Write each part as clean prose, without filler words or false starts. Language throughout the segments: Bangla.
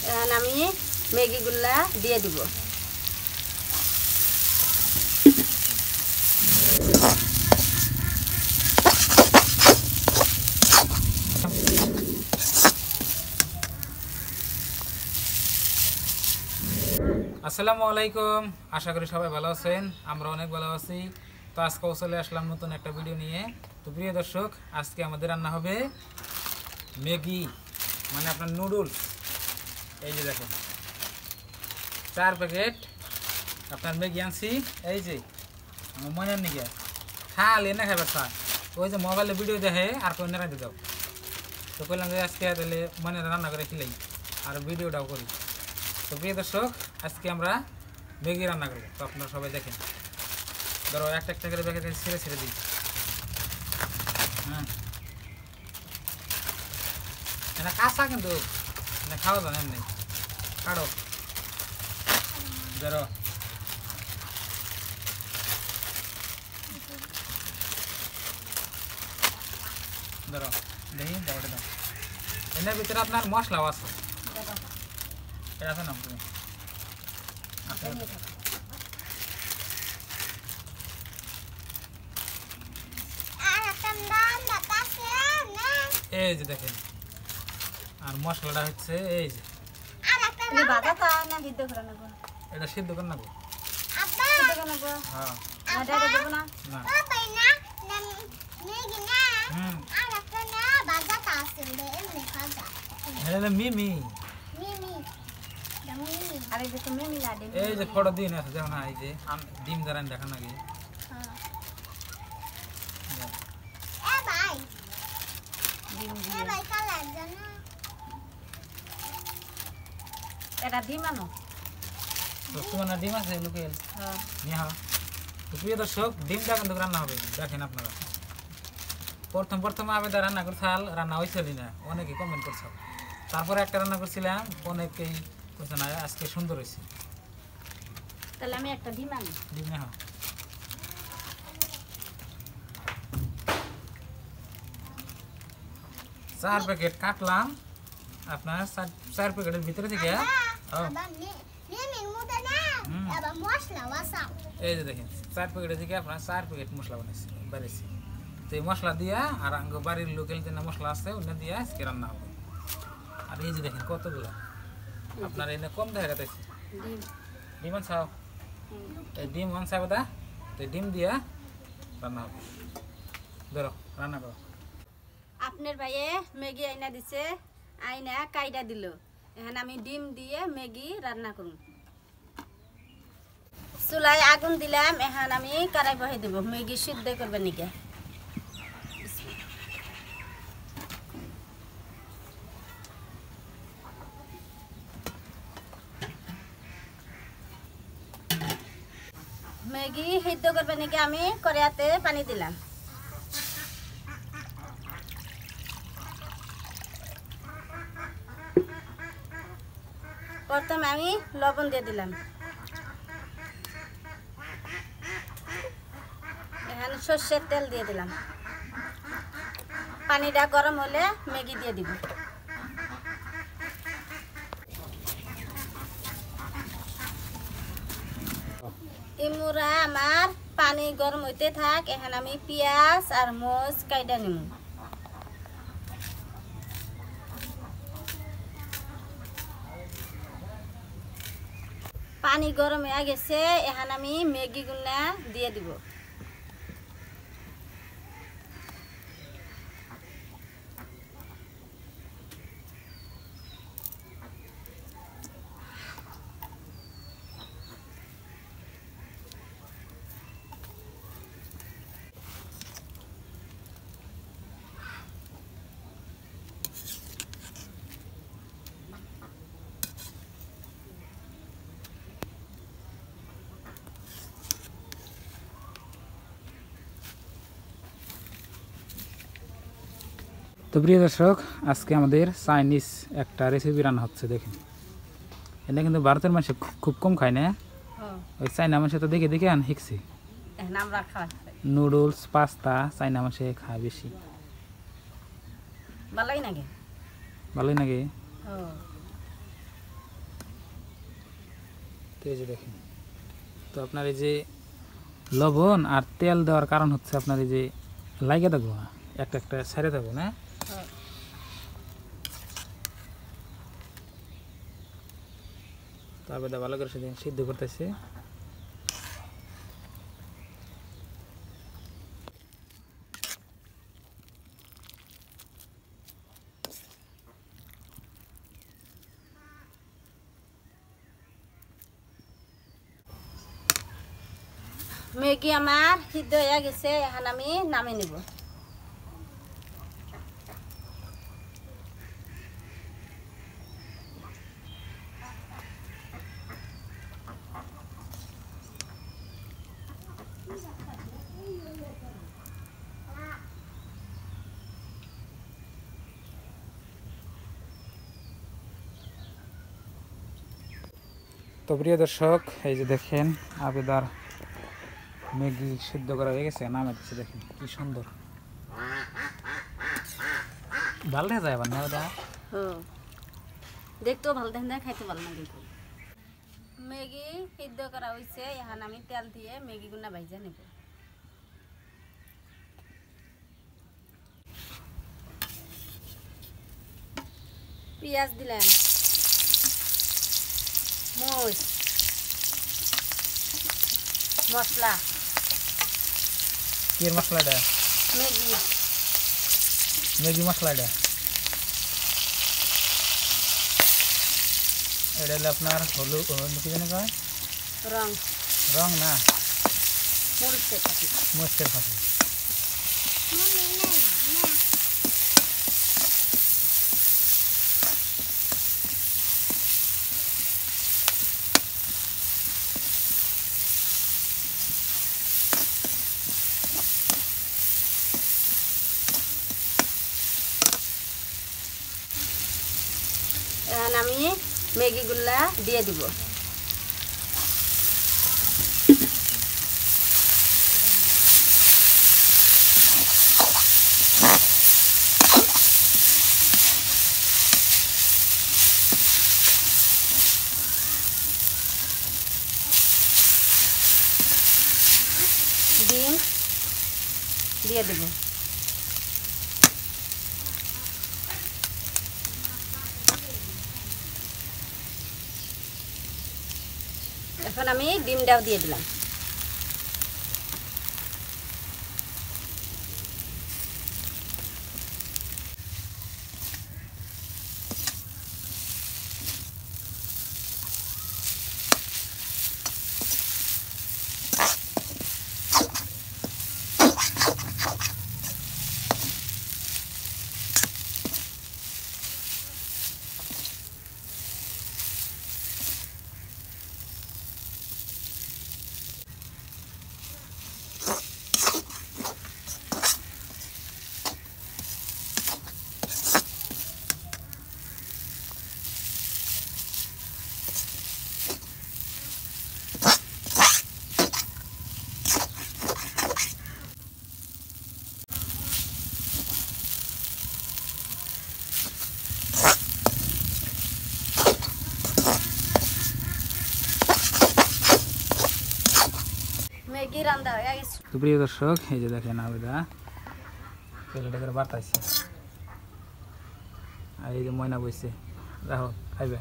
এখন আমি ম্যাগিগুলা দিয়ে দিব। আসসালামু আলাইকুম, আশা করি সবাই ভালো আছেন। আমরা অনেক ভালো আছি। তো আজকেও চলে আসলাম নতুন একটা ভিডিও নিয়ে। তো প্রিয় দর্শক, আজকে আমাদের রান্না হবে ম্যাগি, মানে আপনার নুডলস। এই যে দেখেন 4 প্যাকেট আপনার ম্যাগি আনছি। এই যে মজার নিকে খালি এনে খাবার স্যার, ওই যে মোবাইলে ভিডিও দেখে আর কোন রাঁধতে দাও। তো কইলাম যে আজকে তাহলে মনে রান্না করে খেলাই আর ভিডিওটাও করি। তো প্রিয় দর্শক, আজকে আমরা ম্যাগি রান্না করবো। তো আপনারা সবাই দেখেন। ধরো একটা একটা করে প্যাকেট ছেড়ে ছেড়ে দিই। হ্যাঁ, এটা কাঁচা কিন্তু এটা খাওয়া যাবে এমনি। কাটো ধরো, ধরো দেখি দাও, এটা দাও। এর ভিতরে আপনার মশলাও আছে, এটা আছে না তুমি? এই যে দেখেন, আর মশলাটা হচ্ছে এই যে এটা সিদ্ধ করে নেবো। মিমি এই যে ফটো দিন আছে দেখো না, এই যে ডিম দ্বারা দেখা নাকি এটা ডিম আনো। তোমার ডিম আছে লোকেল? হ্যাঁ। তো প্রিয় দর্শক, ডিমটা কিন্তু রান্না হবে। দেখেন আপনারা, প্রথমে আমি রান্না করছাল, রান্না হয়েছিল না, অনেকে কমেন্ট করছে। তারপরে একটা রান্না করছিলাম, অনেকেই বলছে না আজকে সুন্দর হয়েছে। তাহলে আমি একটা ডিম আনি। ডিম হ্যাঁ, 4 প্যাকেট কাটলাম আপনার। 4 প্যাকেটের ভিতরে থেকে এই যে দেখেন 4 প্যাকেটের থেকে আপনার 4 প্যাকেট মশলা বানিয়েছি। তো এই মশলা দিয়া আর বাড়ির লোকাল যে মশলা আছে ওটা দিয়ে আজকে রান্না হবে। আর এই যে দেখেন কতগুলো আপনার এনে কম দেখা গেছে। ডিম আনছাও, এই ডিম আনছা বোধা, তো ডিম দিয়া রান্না হবে। ধরো রান্না করো। আপনার ভাইয়ে ম্যাগি আইনা দিছে, আইনা কাইডা দিল। এখন আমি ডিম দিয়ে ম্যাগি রান্না করব। চুলায় আগুন দিলাম, এখন আমি কড়াই বহাই দেব ম্যাগি সিদ্ধ করবে নিকে। ম্যাগি সিদ্ধ করবে নাকি আমি কড়াইতে পানি দিলাম। প্রথমে আমি লবণ দিয়ে দিলাম। এখানে সর্ষের তেল দিয়ে দিলাম। পানিটা গরম হলে ম্যাগি দিয়ে দিব। ইমুরা আমার পানি গরম হইতে থাক, এখন আমি পেঁয়াজ আর মরিচ কাইটা নিব। পানি গরম হয়ে গেছে, এখন আমি ম্যাগি গুলা দিয়ে দিব। তো প্রিয় দর্শক, আজকে আমাদের চাইনিজ একটা রেসিপি রান্না হচ্ছে। দেখেন, এটা কিন্তু ভারতের মানুষ খুব কম খায় না। ওই চাইনা মানুষে তো দেখে দেখে শিখছি। নুডলস, পাস্তা চাইনা মানুষে খায় বেশি। ভালোই লাগে। ভালোই লাগে। তো এই যে দেখেন, তো আপনার এই যে লবণ আর তেল দেওয়ার কারণ হচ্ছে আপনার এই যে লাগে থাকবো না, একটা একটা ছেড়ে থাকবো না। তারপরে ভালো করে সেদিন সিদ্ধ করতেছে। ম্যাগি আমার সিদ্ধ হয়ে গেছে, এখন আমি নামিয়ে নিব। তো প্রিয় দর্শক, এই যে দেখেন আবেদার ম্যাগি সিদ্ধ করা হয়ে গেছে, নামে দিচ্ছে। দেখেন কি সুন্দর, ভালো দেখা যায় আবার না ওটা। দেখতেও ভালো দেখেন, খাইতে ভালো লাগে। ম্যাগি সিদ্ধ করা হয়েছে, এখন আমি তেল দিয়ে ম্যাগি গুনা ভাইজা নেব। পেঁয়াজ দিলাম, মরিচ, মশলা, কি মশলাটা? ম্যাগি ম্যাগি মশলাটা। এটা হলো আপনার হলুদ, কি জানি কয়, রং রং না, মরিচের পাখি। মরিচের ফাঁকি। এখন আমি ম্যাগি গুলা দিয়ে দিব। ডিম দিয়ে দেব। এখন আমি ডিমটাও দিয়ে দিলাম। ম্যাগি রান্না হয়ে গেছে। তো প্রিয় দর্শক, এই যে দেখেন আবেদা তেলটা করে বাতাইছে, আর এই যে ময়না বইছে, রাখো খাইবে।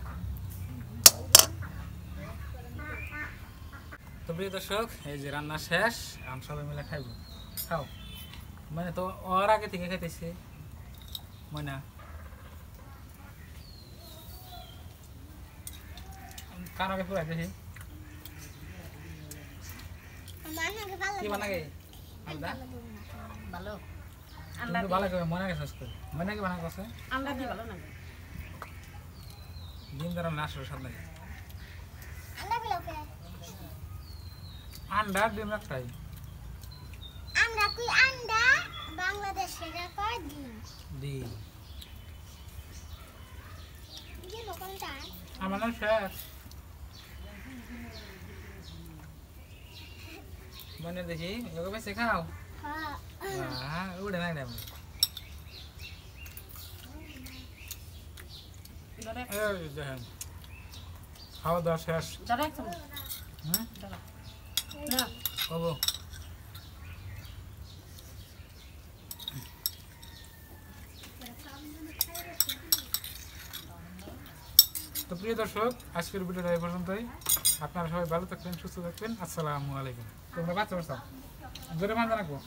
তো প্রিয় দর্শক, এই যে রান্না শেষ, আমি সবাই মিলে খাইব। খাও, মানে তো ওর আগে থেকে খাইতেছে ময়না। কার আগে পুরাই দেখি কি বানাগে আলাদা ভালো আন্ডা ভালো করে মনে গেছে আজকে মনে কি বানা করছে আন্ডা দিয়ে ভালো লাগে। ডিম দ্বারা না আসলে স্বাদ লাগে। আন্ডা ডিম একটাই। আমরা কি আন্ডা বাংলাদেশে কয় ডিম ডিম যে কোনটা আমার নাম শেষ মনে দেখি ওকে বেশি খাও। হ্যাঁ উড়ে নাই না দেখেন খাওয়া দাওয়া শেষ। ধরো এক চামচ। হুম ধরো। না। খাবো। তো প্রিয় দর্শক, আজকের ভিডিওটা এই পর্যন্তই। আপনারা সবাই ভালো থাকবেন, সুস্থ থাকবেন। আসসালামু আলাইকুম। তোমরা বাচ্চা বাচ্চা জোরে বান্ধা রাখবো।